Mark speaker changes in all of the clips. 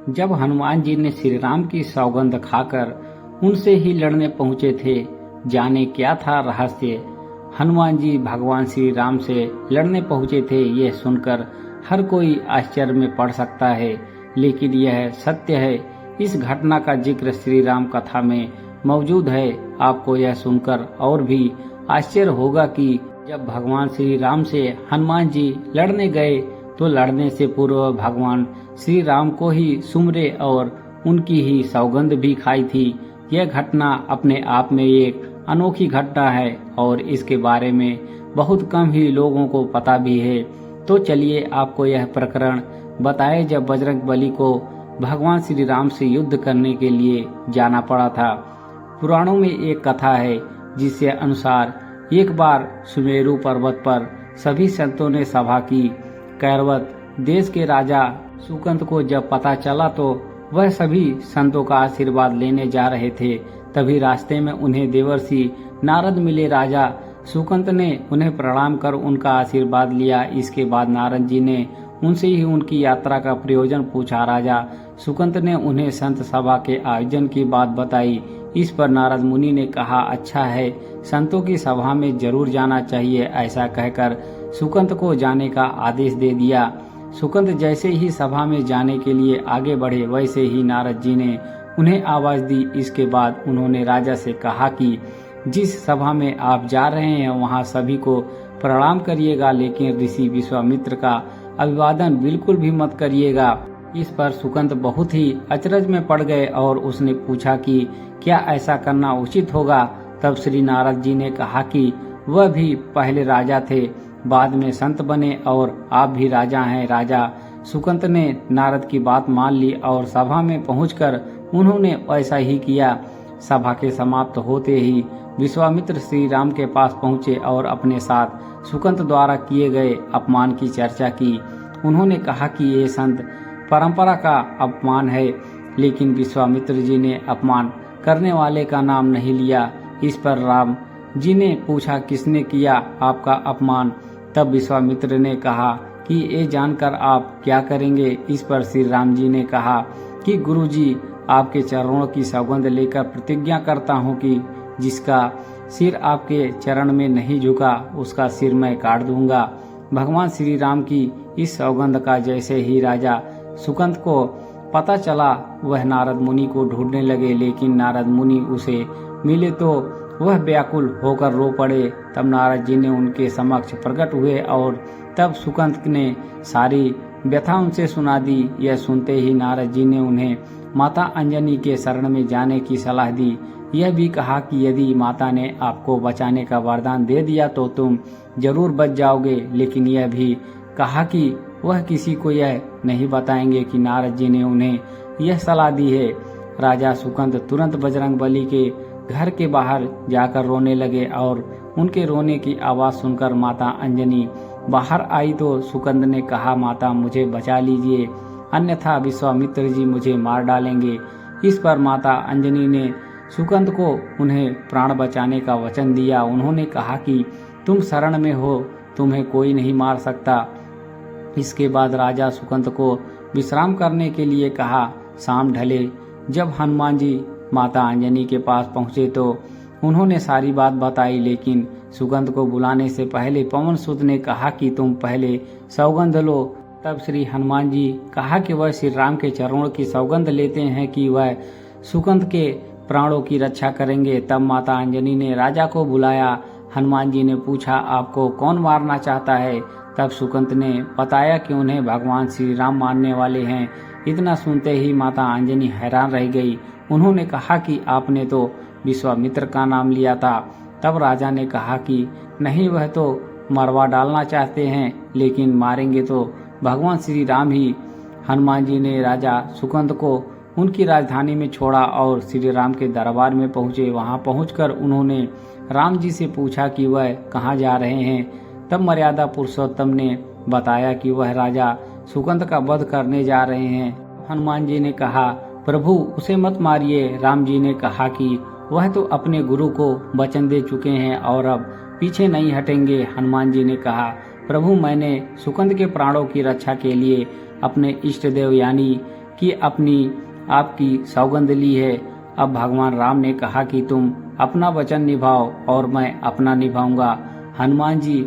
Speaker 1: जब हनुमान जी ने श्री राम की सौगंध खाकर उनसे ही लड़ने पहुंचे थे, जाने क्या था रहस्य। हनुमान जी भगवान श्री राम से लड़ने पहुंचे थे, यह सुनकर हर कोई आश्चर्य में पड़ सकता है, लेकिन यह सत्य है। इस घटना का जिक्र श्री राम कथा में मौजूद है। आपको यह सुनकर और भी आश्चर्य होगा कि जब भगवान श्री राम से हनुमान जी लड़ने गए तो लड़ने से पूर्व भगवान श्री राम को ही सुमरे और उनकी ही सौगंध भी खाई थी। यह घटना अपने आप में एक अनोखी घटना है और इसके बारे में बहुत कम ही लोगों को पता भी है। तो चलिए आपको यह प्रकरण बताए जब बजरंगबली को भगवान श्री राम से युद्ध करने के लिए जाना पड़ा था। पुराणों में एक कथा है जिसके अनुसार एक बार सुमेरु पर्वत पर सभी संतों ने सभा की। कैरवत देश के राजा सुकंत को जब पता चला तो वह सभी संतों का आशीर्वाद लेने जा रहे थे। तभी रास्ते में उन्हें देवर्षि नारद मिले। राजा सुकंत ने उन्हें प्रणाम कर उनका आशीर्वाद लिया। इसके बाद नारद जी ने उनसे ही उनकी यात्रा का प्रयोजन पूछा। राजा सुकंत ने उन्हें संत सभा के आयोजन की बात बताई। इस पर नारद मुनि ने कहा, अच्छा है, संतों की सभा में जरूर जाना चाहिए। ऐसा कहकर सुकंत को जाने का आदेश दे दिया। सुकंत जैसे ही सभा में जाने के लिए आगे बढ़े, वैसे ही नारद जी ने उन्हें आवाज दी। इसके बाद उन्होंने राजा से कहा कि जिस सभा में आप जा रहे हैं वहां सभी को प्रणाम करिएगा, लेकिन ऋषि विश्वामित्र का अभिवादन बिल्कुल भी मत करिएगा। इस पर सुकंत बहुत ही अचरज में पड़ गए और उसने पूछा कि क्या ऐसा करना उचित होगा। तब श्री नारद जी ने कहा कि वह भी पहले राजा थे, बाद में संत बने और आप भी राजा हैं। राजा सुकंत ने नारद की बात मान ली और सभा में पहुंचकर उन्होंने ऐसा ही किया। सभा के समाप्त होते ही विश्वामित्र श्री राम के पास पहुंचे और अपने साथ सुकंत द्वारा किए गए अपमान की चर्चा की। उन्होंने कहा कि ये संत परंपरा का अपमान है, लेकिन विश्वामित्र जी ने अपमान करने वाले का नाम नहीं लिया। इस पर राम जी ने पूछा, किसने किया आपका अपमान। तब विश्वामित्र ने कहा कि ये जानकर आप क्या करेंगे। इस पर श्री राम जी ने कहा कि गुरु जी, आपके चरणों की सौगंध लेकर प्रतिज्ञा करता हूँ कि जिसका सिर आपके चरण में नहीं झुका उसका सिर मैं काट दूंगा। भगवान श्री राम की इस सौगंध का जैसे ही राजा सुकंत को पता चला, वह नारद मुनि को ढूंढने लगे, लेकिन नारद मुनि उसे मिले तो वह व्याकुल होकर रो पड़े। तब नारद जी ने उनके समक्ष प्रकट हुए और तब सुकंत ने सारी व्यथा उनसे सुना दी। यह सुनते ही नारद जी ने उन्हें माता अंजनी के शरण में जाने की सलाह दी। यह भी कहा कि यदि माता ने आपको बचाने का वरदान दे दिया तो तुम जरूर बच जाओगे, लेकिन यह भी कहा कि वह किसी को यह नहीं बताएंगे कि नारद जी ने उन्हें यह सलाह दी है। राजा सुकंत तुरंत बजरंगबली के घर के बाहर जाकर रोने लगे और उनके रोने की आवाज सुनकर माता अंजनी बाहर आई तो सुकंत ने कहा, माता मुझे बचा लीजिए, अन्यथा विश्वामित्र जी मुझे मार डालेंगे। इस पर माता अंजनी ने सुकंत को उन्हें प्राण बचाने का वचन दिया। उन्होंने कहा कि तुम शरण में हो, तुम्हें कोई नहीं मार सकता। इसके बाद राजा सुकंत को विश्राम करने के लिए कहा। शाम ढले जब हनुमान जी माता अंजनी के पास पहुंचे तो उन्होंने सारी बात बताई, लेकिन सुकंत को बुलाने से पहले पवन सुत ने कहा कि तुम पहले सौगंध लो। तब श्री हनुमान जी कहा कि वह श्री राम के चरणों की सौगंध लेते हैं कि वह सुकंत के प्राणों की रक्षा करेंगे। तब माता अंजनी ने राजा को बुलाया। हनुमान जी ने पूछा, आपको कौन मारना चाहता है। तब सुकंत ने बताया कि उन्हें भगवान श्री राम मारने वाले हैं। इतना सुनते ही माता अंजनी हैरान रह गई। उन्होंने कहा कि आपने तो विश्वामित्र का नाम लिया था। तब राजा ने कहा कि नहीं, वह तो मरवा डालना चाहते हैं, लेकिन मारेंगे तो भगवान श्री राम ही। हनुमान जी ने राजा सुकंत को उनकी राजधानी में छोड़ा और श्री राम के दरबार में पहुंचे। वहां पहुंचकर उन्होंने राम जी से पूछा कि वह कहाँ जा रहे हैं। तब मर्यादा पुरुषोत्तम ने बताया कि वह राजा सुकंत का वध करने जा रहे हैं। हनुमान जी ने कहा, प्रभु उसे मत मारिए। राम जी ने कहा कि वह तो अपने गुरु को वचन दे चुके हैं और अब पीछे नहीं हटेंगे। हनुमान जी ने कहा, प्रभु मैंने सुकंत के प्राणों की रक्षा के लिए अपने इष्ट देव यानी कि अपनी आपकी सौगंध ली है। अब भगवान राम ने कहा कि तुम अपना वचन निभाओ और मैं अपना निभाऊंगा। हनुमान जी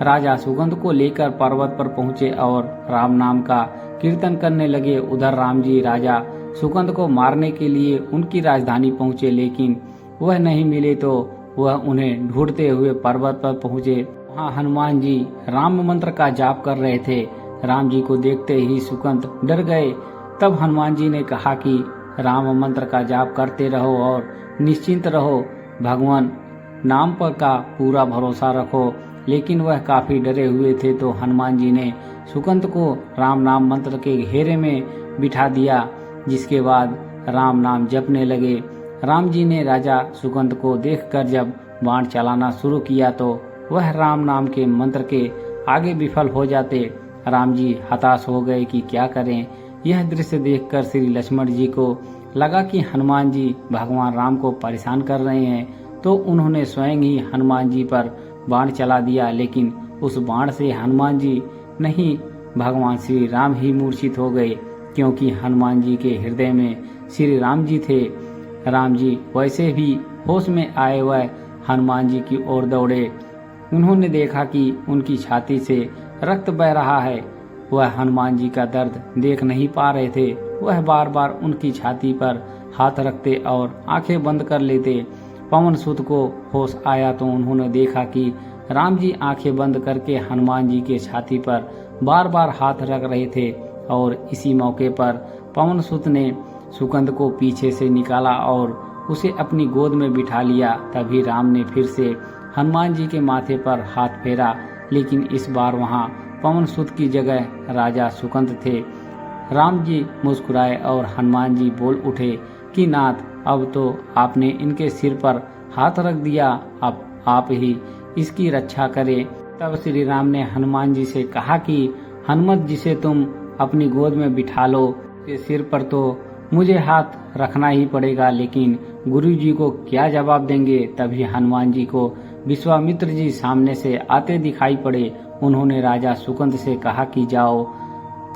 Speaker 1: राजा सुगंध को लेकर पर्वत पर पहुंचे और राम नाम का कीर्तन करने लगे। उधर राम जी राजा सुगंध को मारने के लिए उनकी राजधानी पहुंचे, लेकिन वह नहीं मिले तो वह उन्हें ढूंढते हुए पर्वत पर पहुंचे। वहां हनुमान जी राम मंत्र का जाप कर रहे थे। राम जी को देखते ही सुगंध डर गए। तब हनुमान जी ने कहा कि राम मंत्र का जाप करते रहो और निश्चिंत रहो, भगवान नाम पर का पूरा भरोसा रखो। लेकिन वह काफी डरे हुए थे, तो हनुमान जी ने सुगंध को राम नाम मंत्र के घेरे में बिठा दिया, जिसके बाद राम नाम जपने लगे। राम जी ने राजा सुगंध को देखकर जब बाण चलाना शुरू किया तो वह राम नाम के मंत्र के आगे विफल हो जाते। राम जी हताश हो गए कि क्या करें। यह दृश्य देखकर श्री लक्ष्मण जी को लगा कि हनुमान जी भगवान राम को परेशान कर रहे हैं, तो उन्होंने स्वयं ही हनुमान जी पर बाण चला दिया। लेकिन उस बाण से हनुमान जी नहीं, भगवान श्री राम ही मूर्छित हो गए, क्योंकि हनुमान जी के हृदय में श्री राम जी थे। राम जी वैसे भी होश में आए वह हनुमान जी की ओर दौड़े। उन्होंने देखा कि उनकी छाती से रक्त बह रहा है। वह हनुमान जी का दर्द देख नहीं पा रहे थे। वह बार बार उनकी छाती पर हाथ रखते और आंखें बंद कर लेते। पवन सुत को होश आया तो उन्होंने देखा कि राम जी आंखें बंद करके हनुमान जी के छाती पर बार बार हाथ रख रहे थे। और इसी मौके पर पवन सुत ने सुगंध को पीछे से निकाला और उसे अपनी गोद में बिठा लिया। तभी राम ने फिर से हनुमान जी के माथे पर हाथ फेरा, लेकिन इस बार वहां पवन सुत की जगह राजा सुगंध थे। राम जी मुस्कुराए और हनुमान जी बोल उठे कि नाथ, अब तो आपने इनके सिर पर हाथ रख दिया, अब आप ही इसकी रक्षा करें। तब श्री राम ने हनुमान जी से कहा कि हनुमत, जिसे तुम अपनी गोद में बिठा लो, के सिर पर तो मुझे हाथ रखना ही पड़ेगा, लेकिन गुरु जी को क्या जवाब देंगे। तभी हनुमान जी को विश्वामित्र जी सामने से आते दिखाई पड़े। उन्होंने राजा सुगंध से कहा कि जाओ,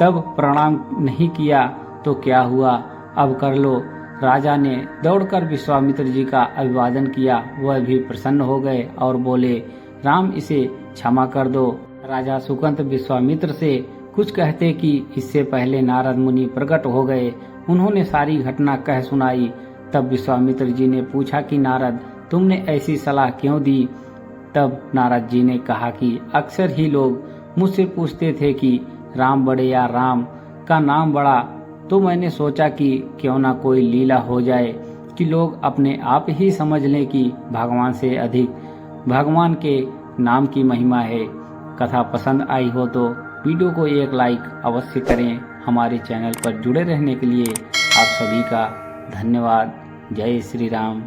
Speaker 1: तब प्रणाम नहीं किया तो क्या हुआ, अब कर लो। राजा ने दौड़कर विश्वामित्र जी का अभिवादन किया। वह भी प्रसन्न हो गए और बोले, राम, इसे क्षमा कर दो। राजा सुगंध विश्वामित्र से कुछ कहते कि इससे पहले नारद मुनि प्रकट हो गए। उन्होंने सारी घटना कह सुनाई। तब विश्वामित्र जी ने पूछा कि नारद, तुमने ऐसी सलाह क्यों दी। तब नारद जी ने कहा कि अक्सर ही लोग मुझसे पूछते थे कि राम बड़े या राम का नाम बड़ा, तो मैंने सोचा कि क्यों ना कोई लीला हो जाए कि लोग अपने आप ही समझ लें कि भगवान से अधिक भगवान के नाम की महिमा है। कथा पसंद आई हो तो वीडियो को एक लाइक अवश्य करें। हमारे चैनल पर जुड़े रहने के लिए आप सभी का धन्यवाद। जय श्री राम।